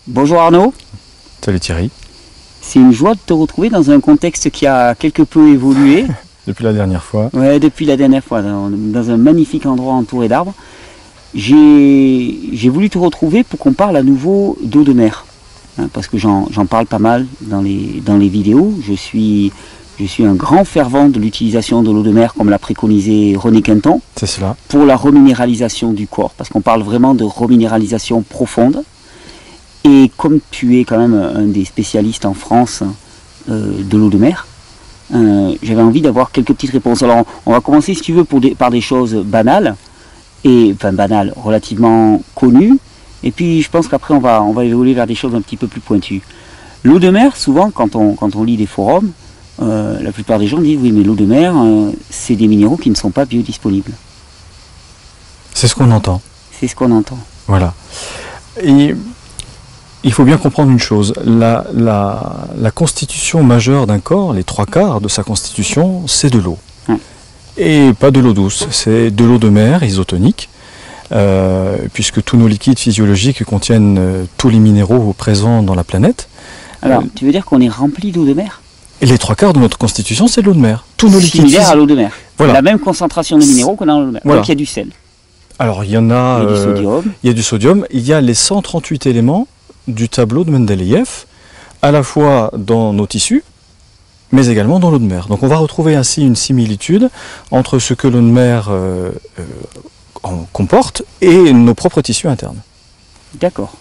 Bonjour Arnaud. Salut Thierry. C'est une joie de te retrouver dans un contexte qui a quelque peu évolué. Depuis la dernière fois. Ouais, depuis la dernière fois, dans un magnifique endroit entouré d'arbres. J'ai voulu te retrouver pour qu'on parle à nouveau d'eau de mer. Hein, parce que j'en parle pas mal dans les vidéos. Je suis un grand fervent de l'utilisation de l'eau de mer comme l'a préconisé René Quinton. C'est cela. Pour la reminéralisation du corps. Parce qu'on parle vraiment de reminéralisation profonde. Et comme tu es quand même un des spécialistes en France de l'eau de mer, j'avais envie d'avoir quelques petites réponses. Alors on va commencer si tu veux par des choses banales, banales, relativement connues, et puis je pense qu'après on va évoluer vers des choses un petit peu plus pointues. L'eau de mer, souvent quand on lit des forums, la plupart des gens disent oui mais l'eau de mer c'est des minéraux qui ne sont pas biodisponibles. C'est ce qu'on entend. C'est ce qu'on entend. Voilà. Et il faut bien comprendre une chose, la constitution majeure d'un corps, les 3/4 de sa constitution, c'est de l'eau. Et pas de l'eau douce, c'est de l'eau de mer isotonique, puisque tous nos liquides physiologiques contiennent tous les minéraux présents dans la planète. Alors, tu veux dire qu'on est rempli d'eau de mer? Et les 3/4 de notre constitution, c'est de l'eau de mer. Tous nos liquides similaire à l'eau de mer. Voilà. La même concentration de minéraux qu'on a dans l'eau de mer. Voilà. Donc il y a du sel. Alors il y en a... Il y a du sodium. Il y a du sodium, il y a les 138 éléments du tableau de Mendeleïev, à la fois dans nos tissus, mais également dans l'eau de mer. Donc on va retrouver ainsi une similitude entre ce que l'eau de mer comporte et nos propres tissus internes. D'accord.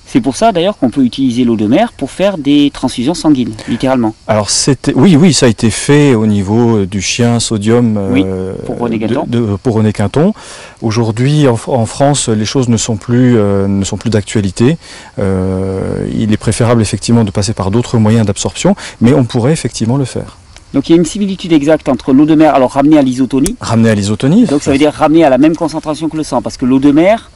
C'est pour ça d'ailleurs qu'on peut utiliser l'eau de mer pour faire des transfusions sanguines, littéralement. Alors oui, ça a été fait au niveau du chien sodium pour René Quinton. Pour René Quinton. Aujourd'hui, en France, les choses ne sont plus d'actualité. Il est préférable effectivement de passer par d'autres moyens d'absorption, mais on pourrait effectivement le faire. Donc il y a une similitude exacte entre l'eau de mer, alors ramenée à l'isotonie. Ramenée à l'isotonie. Donc ça veut dire ramenée à la même concentration que le sang, parce que l'eau de mer,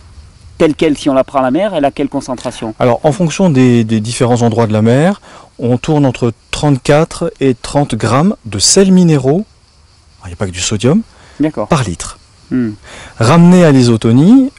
telle qu'elle, si on la prend à la mer, elle a quelle concentration? Alors, en fonction des différents endroits de la mer, on tourne entre 34 et 30 grammes de sels minéraux, il n'y a pas que du sodium, par litre. Ramené à l'isotonie,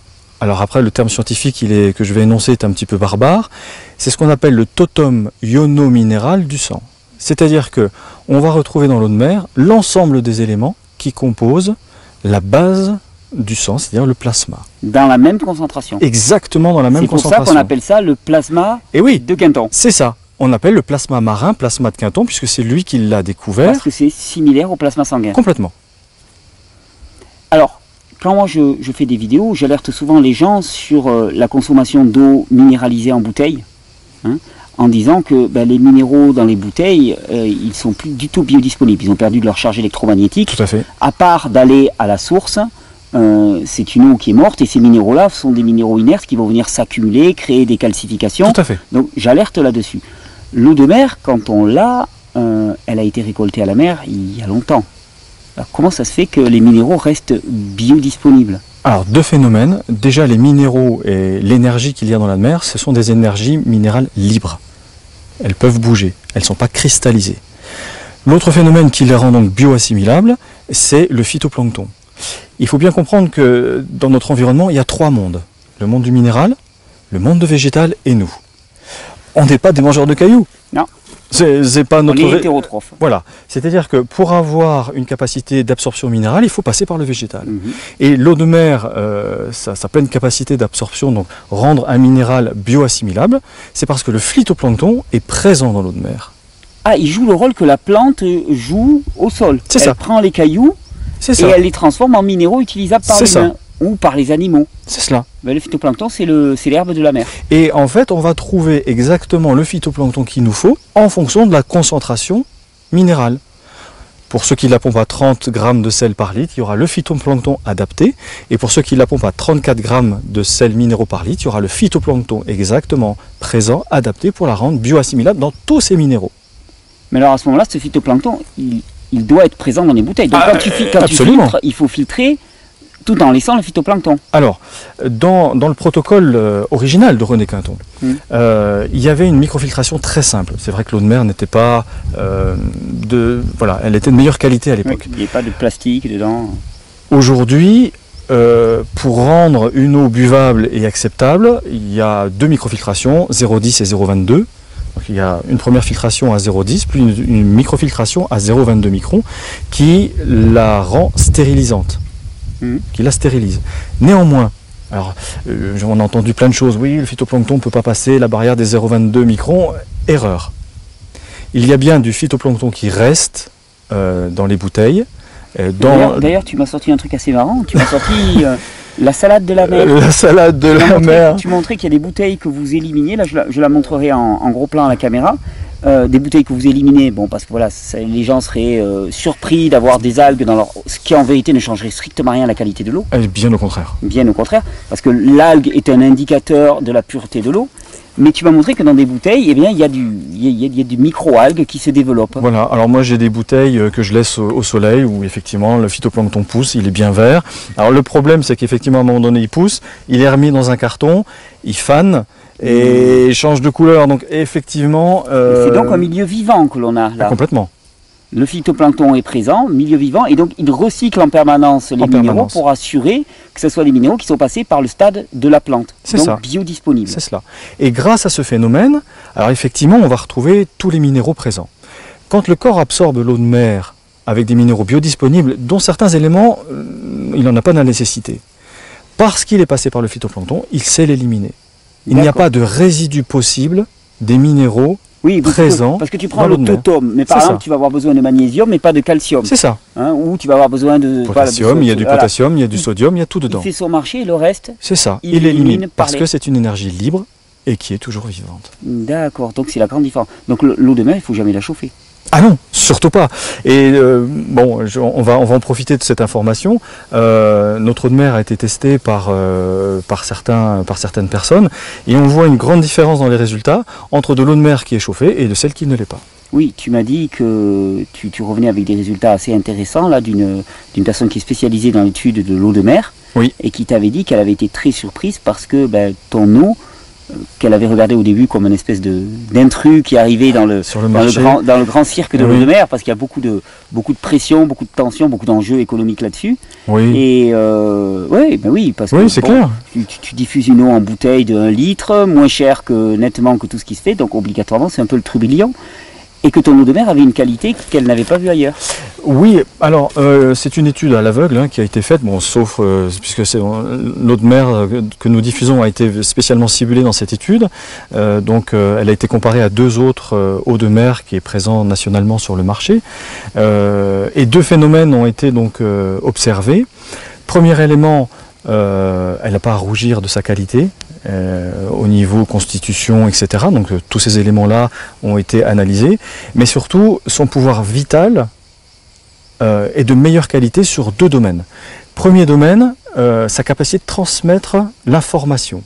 alors après le terme scientifique que je vais énoncer est un petit peu barbare, c'est ce qu'on appelle le totum iono-minéral du sang. C'est-à-dire que on va retrouver dans l'eau de mer l'ensemble des éléments qui composent la base du sang, c'est-à-dire le plasma. Dans la même concentration. Exactement dans la même concentration. C'est pour ça qu'on appelle ça le plasma de Quinton. C'est ça. On appelle le plasma marin, plasma de Quinton, puisque c'est lui qui l'a découvert. Parce que c'est similaire au plasma sanguin. Complètement. Alors, quand moi je fais des vidéos, j'alerte souvent les gens sur la consommation d'eau minéralisée en bouteille, en disant que les minéraux dans les bouteilles, ils sont plus du tout biodisponibles. Ils ont perdu de leur charge électromagnétique. Tout à fait. À part d'aller à la source, c'est une eau qui est morte et ces minéraux-là sont des minéraux inertes qui vont venir s'accumuler, créer des calcifications. Tout à fait. Donc j'alerte là-dessus. L'eau de mer, quand on l'a, elle a été récoltée à la mer il y a longtemps. Alors comment ça se fait que les minéraux restent biodisponibles? Alors deux phénomènes. Déjà les minéraux et l'énergie qu'il y a dans la mer, ce sont des énergies minérales libres. Elles peuvent bouger, elles ne sont pas cristallisées. L'autre phénomène qui les rend donc bioassimilables, c'est le phytoplancton. Il faut bien comprendre que dans notre environnement, il y a 3 mondes. Le monde du minéral, le monde végétal et nous. On n'est pas des mangeurs de cailloux. Non. C'est pas notre... On est hétérotrophe. Voilà. C'est-à-dire que pour avoir une capacité d'absorption minérale, il faut passer par le végétal. Et l'eau de mer, sa pleine capacité d'absorption, donc rendre un minéral bioassimilable, c'est parce que le phytoplancton est présent dans l'eau de mer. Ah, il joue le rôle que la plante joue au sol. C'est ça. Elle prend les cailloux et elle les transforme en minéraux utilisables par l'humain ou par les animaux. C'est cela. Le phytoplancton, c'est l'herbe de la mer. Et en fait, on va trouver exactement le phytoplancton qu'il nous faut en fonction de la concentration minérale. Pour ceux qui la pompent à 30 grammes de sel par litre, il y aura le phytoplancton adapté. Et pour ceux qui la pompent à 34 grammes de sel minéraux par litre, il y aura le phytoplancton exactement présent, adapté pour la rendre bioassimilable dans tous ces minéraux. Mais alors à ce moment-là, ce phytoplancton, il doit être présent dans les bouteilles. Donc quand tu filtres, il faut filtrer tout en laissant le phytoplancton. Alors, dans le protocole original de René Quinton, il y avait une microfiltration très simple. C'est vrai que l'eau de mer n'était pas elle était de meilleure qualité à l'époque. Oui, il n'y avait pas de plastique dedans. Aujourd'hui, pour rendre une eau buvable et acceptable, il y a 2 microfiltrations, 0,10 et 0,22. Donc il y a une première filtration à 0,10, puis une microfiltration à 0,22 microns qui la rend stérilisante, qui la stérilise. Néanmoins, alors on a entendu plein de choses, oui, le phytoplancton ne peut pas passer la barrière des 0,22 microns, erreur. Il y a bien du phytoplancton qui reste dans les bouteilles. D'ailleurs, tu m'as sorti un truc assez marrant, tu m'as sorti la salade de la mer. La salade de la mer. Tu montrais qu'il y a des bouteilles que vous éliminez, là je la montrerai en gros plan à la caméra, des bouteilles que vous éliminez, bon parce que voilà, les gens seraient surpris d'avoir des algues dans leur... ce qui en vérité ne changerait strictement rien à la qualité de l'eau. Bien au contraire. Bien au contraire, parce que l'algue est un indicateur de la pureté de l'eau. Mais tu m'as montré que dans des bouteilles, eh bien, il y a du micro-algues qui se développent. Voilà, alors moi j'ai des bouteilles que je laisse au soleil où effectivement le phytoplancton pousse, il est bien vert. Alors le problème c'est qu'effectivement à un moment donné il pousse, il est remis dans un carton, il fane et change de couleur. Donc effectivement... C'est donc un milieu vivant que l'on a là. Complètement. Le phytoplancton est présent, milieu vivant, et donc il recycle en permanence les minéraux pour assurer que ce soit des minéraux qui sont passés par le stade de la plante, donc biodisponibles. C'est cela. Et grâce à ce phénomène, alors effectivement, on va retrouver tous les minéraux présents. Quand le corps absorbe l'eau de mer avec des minéraux biodisponibles, dont certains éléments, il n'en a pas la nécessité, parce qu'il est passé par le phytoplancton, il sait l'éliminer. Il n'y a pas de résidu possible des minéraux présent. Parce que tu prends le totome, mais par exemple tu vas avoir besoin de magnésium mais pas de calcium. C'est ça. Hein, ou tu vas avoir besoin de potassium, il y a du potassium, il y a du sodium, il y a tout dedans. Il fait son marché et le reste. C'est ça. Il élimine parce que c'est une énergie libre et qui est toujours vivante. D'accord, donc c'est la grande différence. Donc l'eau de mer, il ne faut jamais la chauffer. Ah non, surtout pas. Et bon, on va en profiter de cette information. Notre eau de mer a été testée par certaines personnes et on voit une grande différence dans les résultats entre de l'eau de mer qui est chauffée et de celle qui ne l'est pas. Oui, tu m'as dit que tu revenais avec des résultats assez intéressants là d'une personne qui est spécialisée dans l'étude de l'eau de mer, et qui t'avait dit qu'elle avait été très surprise parce que ton eau, qu'elle avait regardé au début comme une espèce d'intrus qui arrivait dans le grand cirque de l'eau de mer, parce qu'il y a beaucoup de pression, beaucoup de tension, beaucoup d'enjeux économiques là-dessus. Et parce que c'est clair. Tu diffuses une eau en bouteille de 1 litre, moins cher nettement que tout ce qui se fait, donc obligatoirement c'est un peu le trublion. Et que ton eau de mer avait une qualité qu'elle n'avait pas vue ailleurs. Oui, alors c'est une étude à l'aveugle qui a été faite, bon, sauf puisque l'eau de mer que nous diffusons a été spécialement ciblée dans cette étude. Donc elle a été comparée à 2 autres eaux de mer qui est présent nationalement sur le marché. Et 2 phénomènes ont été donc observés. Premier élément, elle n'a pas à rougir de sa qualité. Au niveau constitution, etc. Donc tous ces éléments-là ont été analysés, mais surtout son pouvoir vital est de meilleure qualité sur 2 domaines. Premier domaine, sa capacité de transmettre l'information.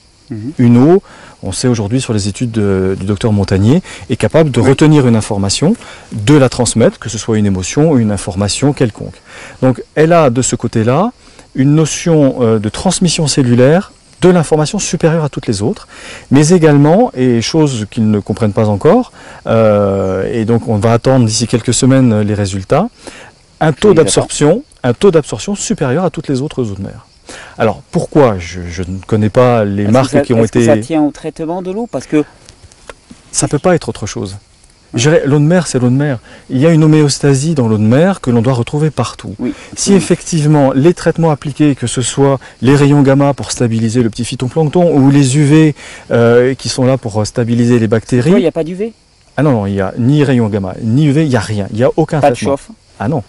Une eau, on sait aujourd'hui sur les études du docteur Montagnier, est capable de retenir une information, de la transmettre, que ce soit une émotion ou une information quelconque. Donc elle a de ce côté-là une notion de transmission cellulaire de l'information supérieure à toutes les autres, mais également, et chose qu'ils ne comprennent pas encore, et donc on va attendre d'ici quelques semaines les résultats, un taux d'absorption supérieur à toutes les autres eaux de mer. Alors pourquoi je ne connais pas les marques qui ont été... Est-ce que ça tient au traitement de l'eau? Parce que ça ne peut pas être autre chose. L'eau de mer, c'est l'eau de mer. Il y a une homéostasie dans l'eau de mer que l'on doit retrouver partout. Si effectivement les traitements appliqués, que ce soit les rayons gamma pour stabiliser le petit phytoplancton ou les UV qui sont là pour stabiliser les bactéries... Il n'y a pas d'UV? Ah non, il n'y a ni rayons gamma, ni UV, il n'y a rien. Il n'y a aucun traitement. Pas de chauffe? Ah non.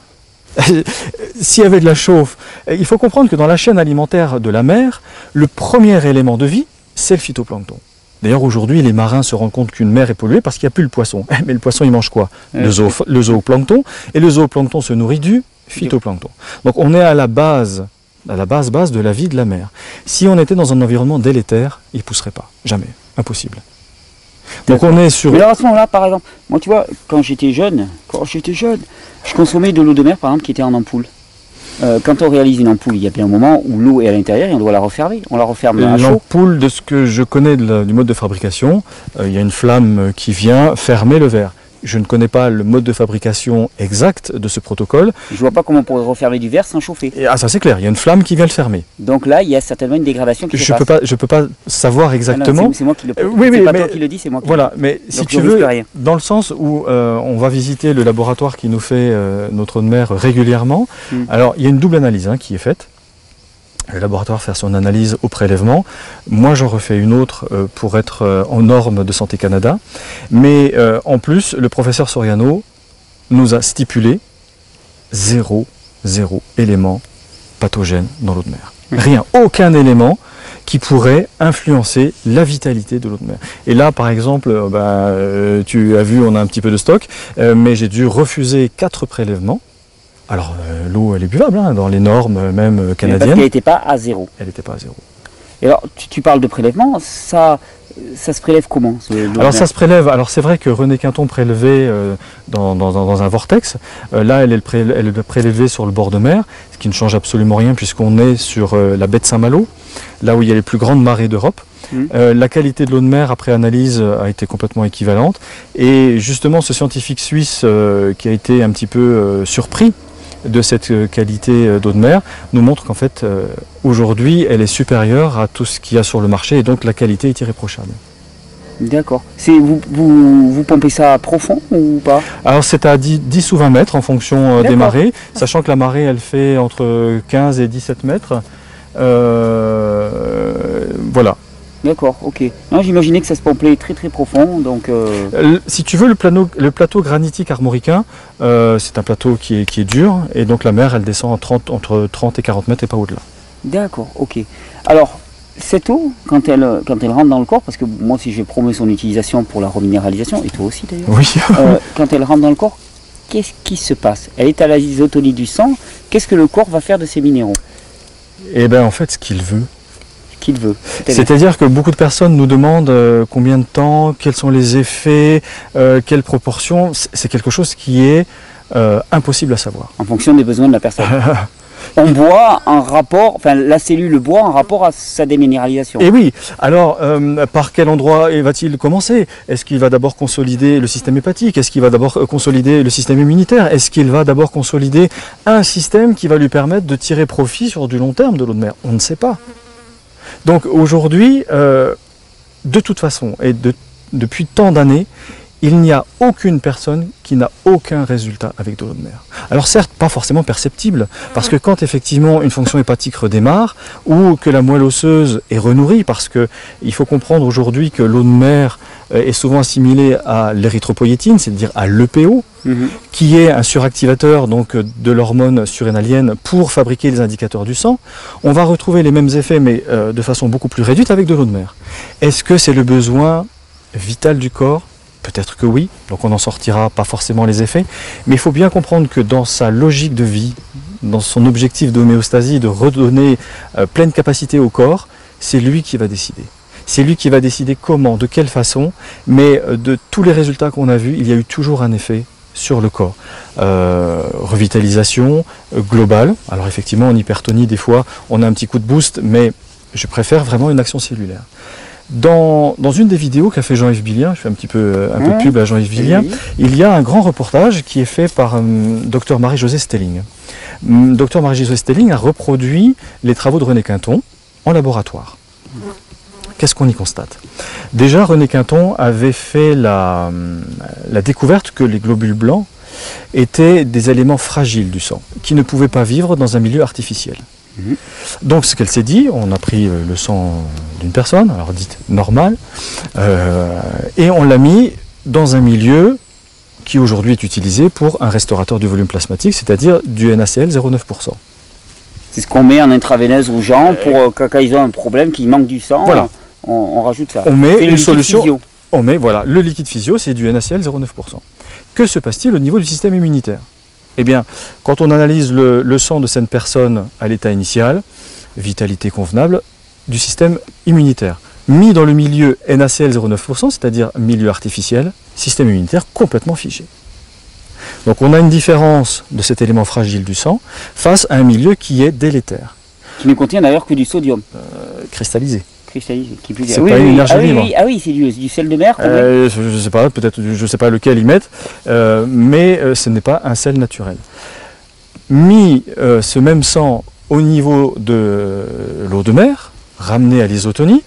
S'il y avait de la chauffe, il faut comprendre que dans la chaîne alimentaire de la mer, le premier élément de vie, c'est le phytoplancton. D'ailleurs, aujourd'hui, les marins se rendent compte qu'une mer est polluée parce qu'il n'y a plus le poisson. Mais le poisson, il mange quoi? Le zooplancton. Et le zooplancton se nourrit du phytoplancton. Donc, on est à la base de la vie de la mer. Si on était dans un environnement délétère, il ne pousserait pas. Jamais. Impossible. Donc, on est sur... Mais alors, à ce moment-là, par exemple, moi, tu vois, quand j'étais jeune, je consommais de l'eau de mer, par exemple, qui était en ampoule. Quand on réalise une ampoule, il y a bien un moment où l'eau est à l'intérieur et on doit la refermer. On la referme à chaud. L'ampoule, de ce que je connais du mode de fabrication, il y a une flamme qui vient fermer le verre. Je ne connais pas le mode de fabrication exact de ce protocole. Je ne vois pas comment on pourrait refermer du verre sans chauffer. Ça c'est clair, il y a une flamme qui vient le fermer. Donc là, il y a certainement une dégradation qui se passe. Je peux pas savoir exactement. C'est moi qui le oui, c'est pas toi qui le dis, c'est moi qui voilà, le dis. Mais si tu veux, dans le sens où on va visiter le laboratoire qui nous fait notre eau de mer régulièrement, alors il y a une double analyse qui est faite. Le laboratoire fait son analyse au prélèvement. Moi, j'en refais une autre pour être en norme de Santé Canada. Mais en plus, le professeur Soriano nous a stipulé zéro élément pathogène dans l'eau de mer. Rien, aucun élément qui pourrait influencer la vitalité de l'eau de mer. Et là, par exemple, tu as vu, on a un petit peu de stock, mais j'ai dû refuser 4 prélèvements. Alors, l'eau, elle est buvable, dans les normes même canadiennes. Parce qu'elle n'était pas à 0. Elle n'était pas à 0. Et alors, tu parles de prélèvement, ça se prélève comment Alors, ça se prélève. Alors, c'est vrai que René Quinton prélevait dans un vortex. Là, elle est prélevée sur le bord de mer, ce qui ne change absolument rien puisqu'on est sur la baie de Saint-Malo, là où il y a les plus grandes marées d'Europe. La qualité de l'eau de mer après analyse a été complètement équivalente. Et justement, ce scientifique suisse qui a été un petit peu surpris de cette qualité d'eau de mer nous montre qu'en fait aujourd'hui elle est supérieure à tout ce qu'il y a sur le marché et donc la qualité est irréprochable. D'accord. Vous pompez ça profond ou pas? Alors c'est à 10 ou 20 mètres en fonction des marées, sachant que la marée elle fait entre 15 et 17 mètres. Voilà. D'accord, ok. J'imaginais que ça se pompait très très profond, donc... Si tu veux, le plateau granitique armoricain, c'est un plateau qui est dur, et donc la mer, elle descend entre 30 et 40 mètres et pas au-delà. D'accord, ok. Alors, cette eau, quand elle rentre dans le corps, parce que moi aussi j'ai promu son utilisation pour la reminéralisation, et toi aussi d'ailleurs, oui. Quand elle rentre dans le corps, qu'est-ce qui se passe? Elle est à l'isotonie du sang, qu'est-ce que le corps va faire de ces minéraux? Eh bien, en fait, ce qu'il veut. Qu'il veut. C'est-à-dire que beaucoup de personnes nous demandent combien de temps, quels sont les effets, quelles proportions. C'est quelque chose qui est impossible à savoir. En fonction des besoins de la personne. On boit en rapport, enfin la cellule boit en rapport à sa déminéralisation. Et oui, alors par quel endroit va-t-il commencer? Est-ce qu'il va d'abord consolider le système hépatique? Est-ce qu'il va d'abord consolider le système immunitaire? Est-ce qu'il va d'abord consolider un système qui va lui permettre de tirer profit sur du long terme de l'eau de mer? On ne sait pas. Donc aujourd'hui, de toute façon, et depuis tant d'années, il n'y a aucune personne qui n'a aucun résultat avec de l'eau de mer. Alors certes, pas forcément perceptible, parce que quand effectivement une fonction hépatique redémarre, ou que la moelle osseuse est renourrie, parce qu'il faut comprendre aujourd'hui que l'eau de mer est souvent assimilée à l'érythropoïétine, c'est-à-dire à l'EPO, qui est un suractivateur donc, de l'hormone surrénalienne pour fabriquer les indicateurs du sang, on va retrouver les mêmes effets, mais de façon beaucoup plus réduite avec de l'eau de mer. Est-ce que c'est le besoin vital du corps? Peut-être que oui, donc on n'en sortira pas forcément les effets, mais il faut bien comprendre que dans sa logique de vie, dans son objectif d'homéostasie, de redonner pleine capacité au corps, c'est lui qui va décider. C'est lui qui va décider comment, de quelle façon, mais de tous les résultats qu'on a vus, il y a eu toujours un effet sur le corps. Revitalisation globale, alors effectivement en hypertonie des fois on a un petit coup de boost, mais je préfère vraiment une action cellulaire. Dans une des vidéos qu'a fait Jean-Yves Billien, je fais un peu de pub à Jean-Yves Billien, il y a un grand reportage qui est fait par Dr Marie-Josée Stelling. Dr Marie-Josée Stelling a reproduit les travaux de René Quinton en laboratoire. Qu'est-ce qu'on y constate? Déjà, René Quinton avait fait la découverte que les globules blancs étaient des éléments fragiles du sang, qui ne pouvaient pas vivre dans un milieu artificiel. Donc ce qu'elle s'est dit, on a pris le sang d'une personne, alors dite normale, et on l'a mis dans un milieu qui aujourd'hui est utilisé pour un restaurateur du volume plasmatique, c'est-à-dire du NaCl 0,9%. C'est ce qu'on met en intraveineuse aux gens pour quand ils ont un problème, qu'il manque du sang, voilà. On rajoute ça. On met une solution, on met voilà, le liquide physio, c'est du NaCl 0,9%. Que se passe-t-il au niveau du système immunitaire? Eh bien, quand on analyse le sang de cette personne à l'état initial, vitalité convenable du système immunitaire, mis dans le milieu NaCl 0,9%, c'est-à-dire milieu artificiel, système immunitaire complètement figé. Donc on a une différence de cet élément fragile du sang face à un milieu qui est délétère. Qui ne contient d'ailleurs que du sodium. Cristallisé. Cristallise, qui plus. C'est pas une énergie libre. Oui, c'est du sel de mer. Je sais pas, peut-être, je sais pas lequel ils mettent, mais ce n'est pas un sel naturel. Mis ce même sang au niveau de l'eau de mer, ramené à l'isotonie,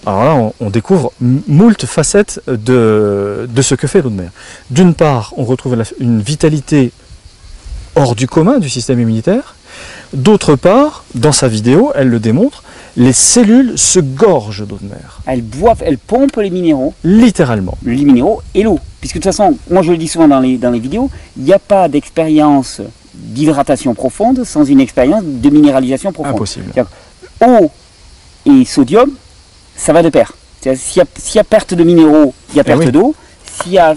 alors là on découvre moult facettes de ce que fait l'eau de mer. D'une part, on retrouve une vitalité hors du commun du système immunitaire. D'autre part, dans sa vidéo, elle le démontre, les cellules se gorgent d'eau de mer. Elles boivent, elles pompent les minéraux. Littéralement. Les minéraux et l'eau. Puisque de toute façon, moi je le dis souvent dans les vidéos, il n'y a pas d'expérience d'hydratation profonde sans une expérience de minéralisation profonde. Impossible. Eau et sodium, ça va de pair. S'il y a perte de minéraux, il y a perte d'eau. S'il y a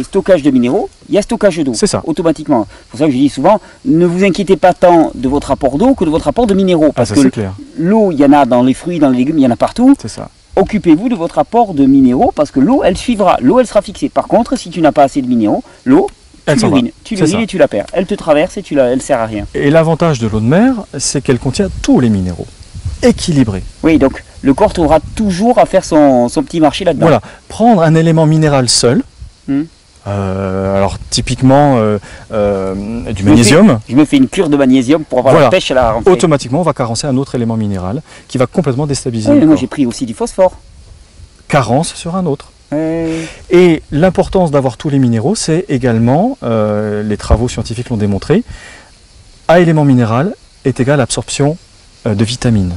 stockage de minéraux, il y a stockage d'eau. C'est ça. Automatiquement. C'est pour ça que je dis souvent, ne vous inquiétez pas tant de votre apport d'eau que de votre apport de minéraux. Parce que l'eau, il y en a dans les fruits, dans les légumes, il y en a partout. C'est ça. Occupez-vous de votre apport de minéraux parce que l'eau, elle suivra. L'eau, elle sera fixée. Par contre, si tu n'as pas assez de minéraux, l'eau, tu l'urines et tu la perds. Elle te traverse et elle ne sert à rien. Et l'avantage de l'eau de mer, c'est qu'elle contient tous les minéraux, équilibrés. Oui, donc le corps trouvera toujours à faire son petit marché là-dedans. Voilà, prendre un élément minéral seul, alors typiquement du magnésium. Je me fais une cure de magnésium pour avoir la pêche à la rentrée. Automatiquement, on va carencer un autre élément minéral qui va complètement déstabiliser le corps. Moi j'ai pris aussi du phosphore. Carence sur un autre. Et l'importance d'avoir tous les minéraux, c'est également, les travaux scientifiques l'ont démontré, A élément minéral est égal à absorption de vitamines.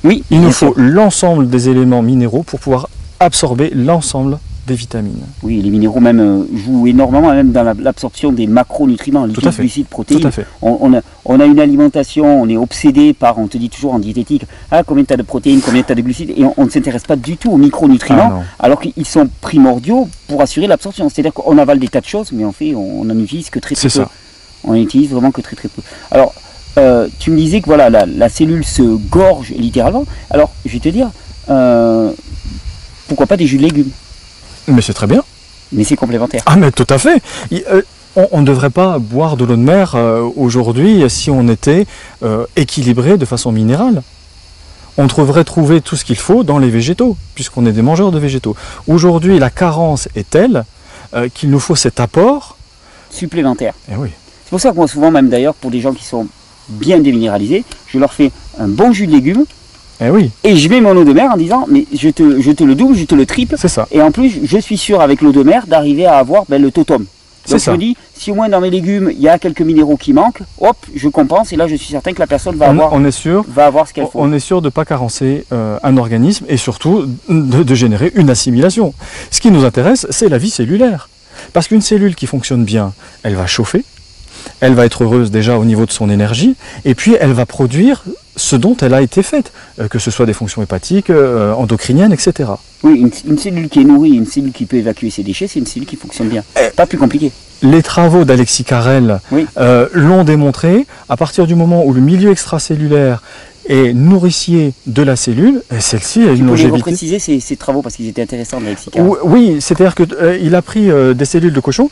Oui, il nous faut l'ensemble des éléments minéraux pour pouvoir absorber l'ensemble des vitamines. Oui, les minéraux même jouent énormément même dans l'absorption des macronutriments, lipides, glucides, protéines. Tout à fait. On a une alimentation, on est obsédé par, on te dit toujours en diététique, combien tu as de protéines, combien tu as de glucides, et on ne s'intéresse pas du tout aux micronutriments, alors qu'ils sont primordiaux pour assurer l'absorption. C'est-à-dire qu'on avale des tas de choses, mais en fait, on n'en utilise que très peu. On n'en utilise vraiment que très peu. Alors, tu me disais que voilà, la cellule se gorge littéralement. Alors, je vais te dire, pourquoi pas des jus de légumes? Mais c'est très bien. Mais c'est complémentaire. Ah mais tout à fait. On ne devrait pas boire de l'eau de mer aujourd'hui si on était équilibré de façon minérale. On devrait trouver tout ce qu'il faut dans les végétaux, puisqu'on est des mangeurs de végétaux. Aujourd'hui, la carence est telle qu'il nous faut cet apport supplémentaire. Et oui. C'est pour ça que moi souvent, même d'ailleurs, pour des gens qui sont bien déminéralisés, je leur fais un bon jus de légumes. Et oui. Et je mets mon eau de mer en disant, mais je te le double, je te le triple. C'est ça. Et en plus, je suis sûr avec l'eau de mer d'arriver à avoir le totum. Donc je me dis, si au moins dans mes légumes, il y a quelques minéraux qui manquent, hop, je compense et là je suis certain que la personne va avoir ce qu'elle faut. On est sûr de ne pas carencer un organisme et surtout de générer une assimilation. Ce qui nous intéresse, c'est la vie cellulaire. Parce qu'une cellule qui fonctionne bien, elle va chauffer, elle va être heureuse déjà au niveau de son énergie, et puis elle va produire ce dont elle a été faite, que ce soit des fonctions hépatiques, endocriniennes, etc. Oui, une cellule qui est nourrie, une cellule qui peut évacuer ses déchets, c'est une cellule qui fonctionne bien. Pas plus compliqué. Les travaux d'Alexis Carrel l'ont démontré, à partir du moment où le milieu extracellulaire est nourricier de la cellule, celle-ci a une longévité. Tu peux repréciser ces travaux parce qu'ils étaient intéressants d'Alexis Carrel. Oui, c'est-à-dire qu'il a pris des cellules de cochon,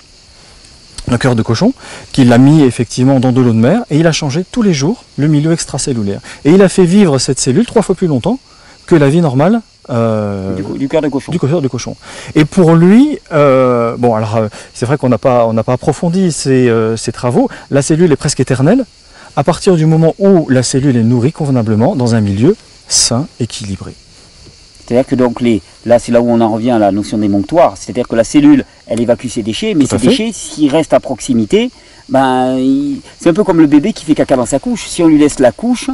un cœur de cochon, qu'il a mis effectivement dans de l'eau de mer, et il a changé tous les jours le milieu extracellulaire. Et il a fait vivre cette cellule 3 fois plus longtemps que la vie normale du cœur de cochon. Du cœur de cochon. Et pour lui, bon alors c'est vrai qu'on n'a pas approfondi ces travaux, la cellule est presque éternelle, à partir du moment où la cellule est nourrie convenablement dans un milieu sain, équilibré. C'est-à-dire que donc là c'est là où on en revient à la notion d'émonctoire, c'est-à-dire que la cellule elle évacue ses déchets, mais ces déchets s'ils restent à proximité, c'est un peu comme le bébé qui fait caca dans sa couche. Si on lui laisse la couche,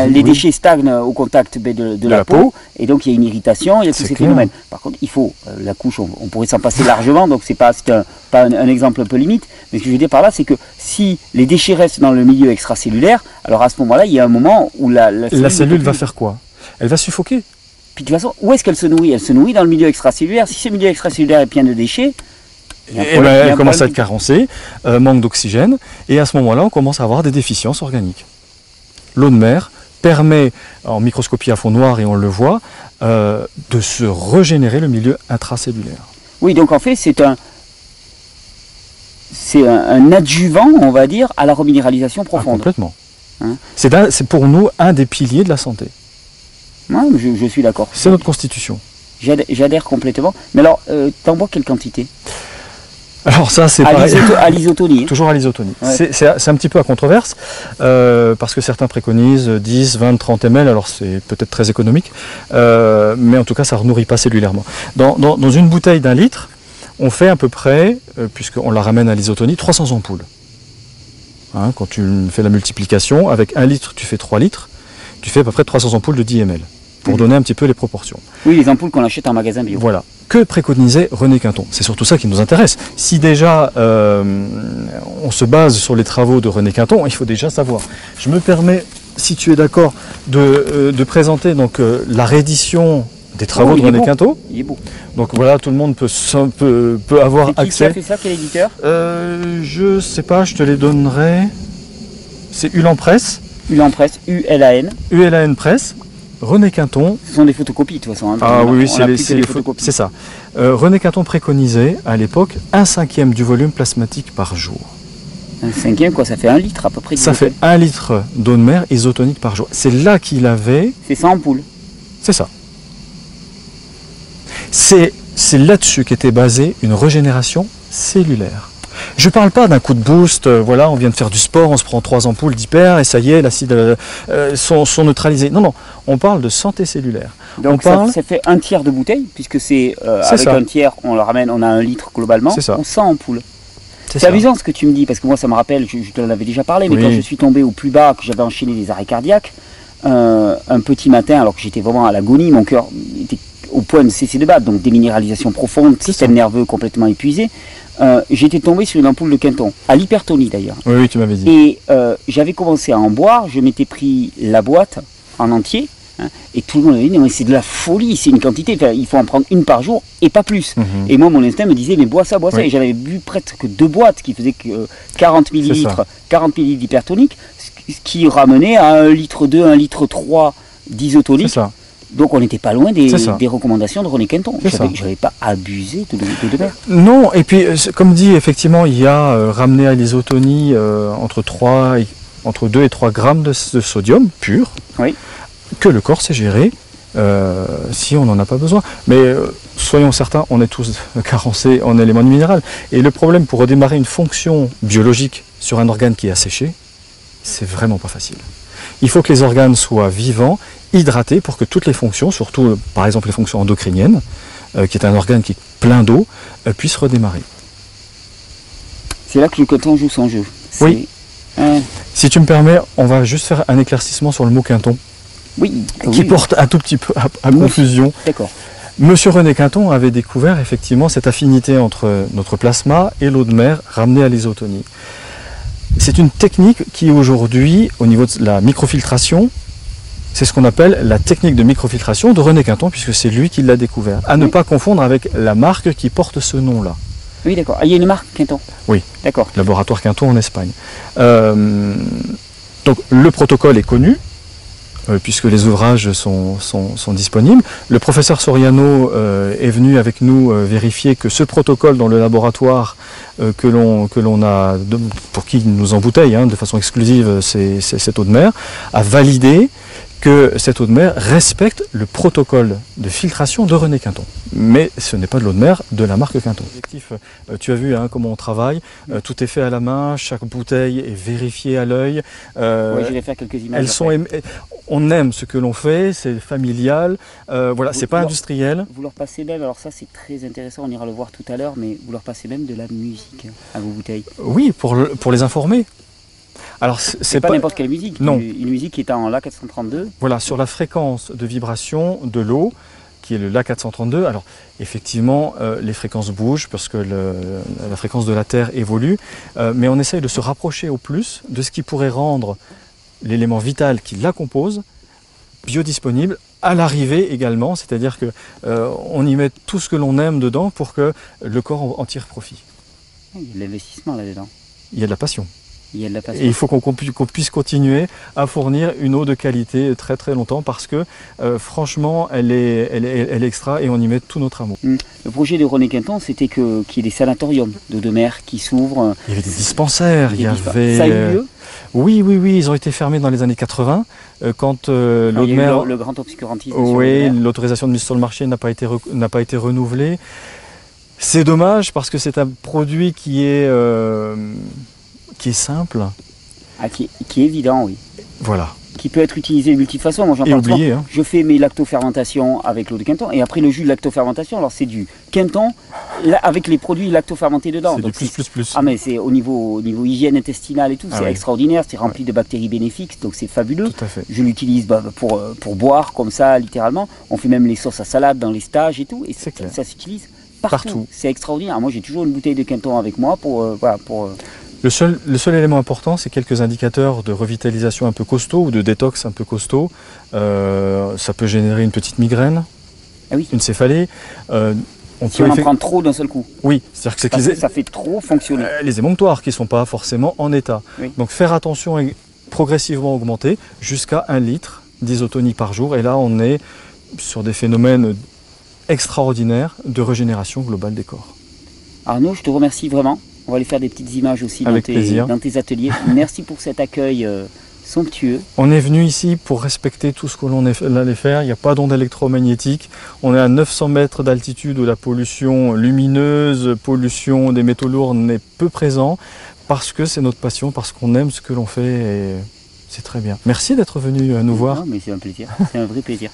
les déchets stagnent au contact de la peau, et donc il y a une irritation, il y a tous ces phénomènes. Par contre, il faut la couche, on pourrait s'en passer largement, donc c'est un exemple un peu limite, mais ce que je veux dire par là, c'est que si les déchets restent dans le milieu extracellulaire, alors à ce moment-là, il y a un moment où la cellule va faire quoi? Elle va suffoquer. Puis de toute façon, où est-ce qu'elle se nourrit? Elle se nourrit dans le milieu extracellulaire. Si ce milieu extracellulaire est plein de déchets, elle commence à être carencée, manque d'oxygène, et à ce moment-là, on commence à avoir des déficiences organiques. L'eau de mer permet, en microscopie à fond noir, et on le voit, de se régénérer le milieu intracellulaire. Oui, donc en fait, c'est un adjuvant, on va dire, à la reminéralisation profonde. Complètement. C'est pour nous un des piliers de la santé. Ouais, je suis d'accord. C'est notre constitution. J'adhère complètement. Mais alors, t'en bois quelle quantité? Alors ça c'est pareil. À l'isotonie. Toujours à l'isotonie. Ouais. C'est un petit peu à controverse, parce que certains préconisent 10, 20, 30 ml, alors c'est peut-être très économique, mais en tout cas ça ne renourrit pas cellulairement. Dans une bouteille d'1 litre, on fait à peu près, puisqu'on la ramène à l'isotonie, 300 ampoules. Hein, quand tu fais la multiplication, avec 1 litre tu fais 3 litres, tu fais à peu près 300 ampoules de 10 ml. Pour donner un petit peu les proportions. Oui, les ampoules qu'on achète en magasin bio. Voilà. Que préconisait René Quinton? C'est surtout ça qui nous intéresse. Si déjà on se base sur les travaux de René Quinton, il faut déjà savoir. Je me permets, si tu es d'accord, de présenter donc la réédition des travaux de René Quinton. Il est beau. Donc voilà, tout le monde peut avoir accès. Qui a fait ça? Quel éditeur? Je sais pas, je te les donnerai. C'est Ulan Press. Ulan Press, ULAN. ULAN Press. René Quinton. Ce sont des photocopies de toute façon. Hein. Ah oui, c'est les photocopies. C'est ça. René Quinton préconisait à l'époque 1/5 du volume plasmatique par jour. 1/5, quoi, ça fait 1 litre à peu près. Ça fait 1 litre d'eau de mer isotonique par jour. C'est là qu'il avait. C'est 100 ampoules. C'est ça. C'est là-dessus qu'était basée une régénération cellulaire. Je ne parle pas d'un coup de boost, voilà, on vient de faire du sport, on se prend 3 ampoules d'hyper et ça y est, l'acide sont neutralisés. Non, non, on parle de santé cellulaire. Donc ça fait 1/3 de bouteille, puisque c'est avec ça. 1/3, on le ramène, on a 1 litre globalement, on 100 ampoules. C'est amusant ce que tu me dis, parce que moi ça me rappelle, je te l'avais déjà parlé, mais quand je suis tombé au plus bas, que j'avais enchaîné des arrêts cardiaques, un petit matin, alors que j'étais vraiment à l'agonie, mon cœur était au point de cesser de battre, donc déminéralisation profonde, système nerveux complètement épuisé. J'étais tombé sur une ampoule de Quinton, à l'hypertonie d'ailleurs. Oui, oui, tu m'avais dit. Et j'avais commencé à en boire, je m'étais pris la boîte en entier, hein, et tout le monde avait dit, mais c'est de la folie, c'est une quantité, enfin, il faut en prendre une par jour et pas plus. Et moi, mon instinct me disait, mais bois ça, et j'avais bu presque 2 boîtes qui faisaient 40 millilitres, 40 millilitres d'hypertonique, ce qui ramenait à 1,2 litre, 1,3 litre d'isotonique. C'est ça. Donc on n'était pas loin des recommandations de René Quinton. Je n'avais pas abusé de mer. Non, et puis comme dit, effectivement, il y a ramené à l'isotonie entre 2 et 3 grammes de sodium pur, que le corps sait gérer si on n'en a pas besoin. Mais soyons certains, on est tous carencés en éléments minéraux. Et le problème pour redémarrer une fonction biologique sur un organe qui est asséché, c'est vraiment pas facile. Il faut que les organes soient vivants, hydratés pour que toutes les fonctions, surtout par exemple les fonctions endocriniennes, qui est un organe qui est plein d'eau, puissent redémarrer. C'est là que le Quinton joue son jeu. Oui. Si tu me permets, on va juste faire un éclaircissement sur le mot Quinton. Oui. Qui porte un tout petit peu à confusion. D'accord. Monsieur René Quinton avait découvert effectivement cette affinité entre notre plasma et l'eau de mer ramenée à l'isotonie. C'est une technique qui aujourd'hui, au niveau de la microfiltration, c'est ce qu'on appelle la technique de microfiltration de René Quinton, puisque c'est lui qui l'a découvert. À ne pas confondre avec la marque qui porte ce nom-là. Oui, d'accord. Il y a une marque Quinton. Oui. D'accord. Laboratoire Quinton en Espagne. Donc le protocole est connu, puisque les ouvrages sont disponibles. Le professeur Soriano est venu avec nous vérifier que ce protocole dans le laboratoire que l'on a, pour qui nous embouteille de façon exclusive cette eau de mer, a validé que cette eau de mer respecte le protocole de filtration de René Quinton. Mais ce n'est pas de l'eau de mer de la marque Quinton. Tu as vu comment on travaille, tout est fait à la main, chaque bouteille est vérifiée à l'œil. Oui, je vais faire quelques images. On aime ce que l'on fait, c'est familial, voilà, c'est pas industriel. Vous leur passez même, alors ça c'est très intéressant, on ira le voir tout à l'heure, mais vous leur passez même de la musique à vos bouteilles. Oui, pour les informer. Alors c'est pas n'importe quelle musique, non. Une musique qui est en La432. Voilà, sur la fréquence de vibration de l'eau, qui est le La432. Alors effectivement, les fréquences bougent parce que la fréquence de la Terre évolue, mais on essaye de se rapprocher au plus de ce qui pourrait rendre l'élément vital qui la compose biodisponible à l'arrivée également, c'est-à-dire que on y met tout ce que l'on aime dedans pour que le corps en tire profit. Il y a de l'investissement là-dedans. Il y a de la passion. Il y a de la passion. Et il faut qu'on puisse continuer à fournir une eau de qualité très très longtemps parce que franchement elle est extra et on y met tout notre amour. Le projet de René Quinton, c'était qu'il y ait des sanatoriums d'eau de mer qui s'ouvrent. Il y avait des dispensaires, Ça a eu lieu? Oui, ils ont été fermés dans les années 80 quand l'eau de mer... Le grand obscurantisme. Oui, l'autorisation de mise sur le marché n'a pas été renouvelée. C'est dommage parce que c'est un produit qui est simple. Qui est évident, oui. Voilà. Qui peut être utilisé de multiples façons. Moi, j'en parle souvent. Je fais mes lactofermentations avec l'eau de Quinton et après le jus de lactofermentation, alors c'est du Quinton avec les produits lactofermentés dedans. C'est du plus. Ah mais c'est au niveau hygiène intestinale et tout, c'est extraordinaire, c'est rempli de bactéries bénéfiques, donc c'est fabuleux. Tout à fait. Je l'utilise pour boire comme ça, littéralement. On fait même les sauces à salade dans les stages et tout, et ça s'utilise partout. C'est extraordinaire. Moi j'ai toujours une bouteille de Quinton avec moi pour Le seul élément important, c'est quelques indicateurs de revitalisation un peu costaud ou de détox un peu costaud. Ça peut générer une petite migraine, une céphalée. Si on en prend trop d'un seul coup. Oui, c'est-à-dire que ça fait trop fonctionner. Les émonctoires qui ne sont pas forcément en état. Oui. Donc faire attention et progressivement augmenter jusqu'à 1 litre d'isotonie par jour. Et là, on est sur des phénomènes extraordinaires de régénération globale des corps. Arnaud, je te remercie vraiment. On va aller faire des petites images aussi dans tes ateliers. Merci pour cet accueil somptueux. On est venu ici pour respecter tout ce que l'on allait faire. Il n'y a pas d'ondes électromagnétiques. On est à 900 mètres d'altitude où la pollution lumineuse, pollution des métaux lourds n'est peu présente parce que c'est notre passion, parce qu'on aime ce que l'on fait et c'est très bien. Merci d'être venu nous voir. Non, mais c'est un plaisir, c'est un vrai plaisir.